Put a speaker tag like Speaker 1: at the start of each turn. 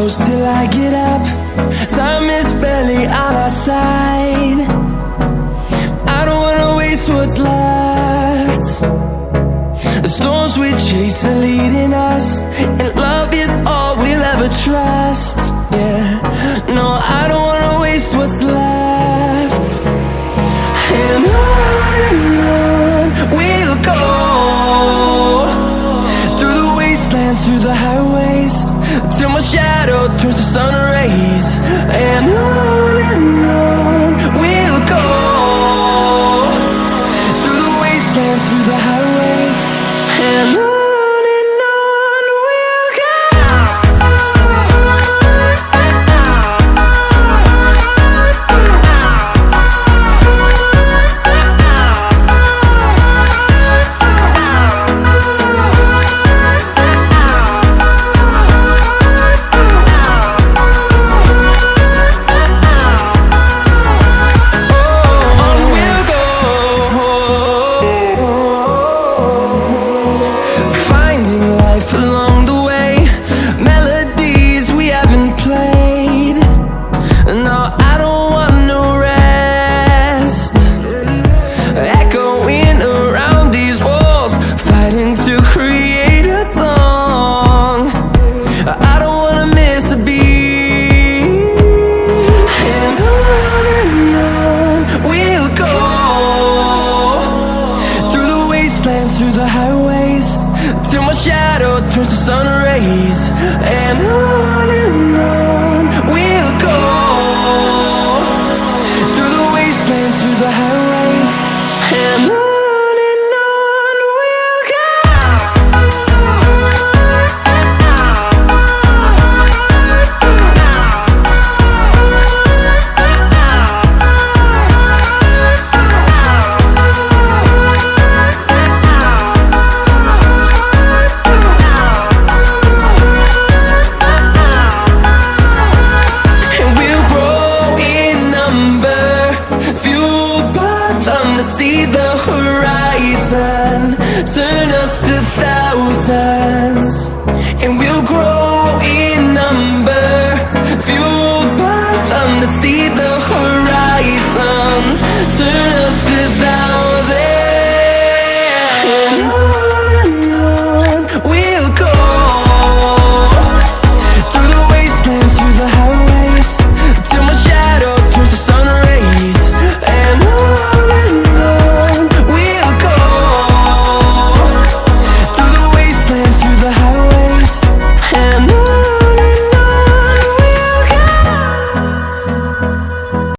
Speaker 1: close till I get up. Time is barely on our side. I don't wanna waste what's left. The storms we chase are leading us, and love is all we'll ever trust. Yeah, no, I don't wanna waste what's left. And on we'll go, through the wastelands, through the highways, till my shadow turns to sun rays. And on we'll go, through the wastelands, through the highways, and on we'll go. Through the highways, till my shadow turns to sun rays. And on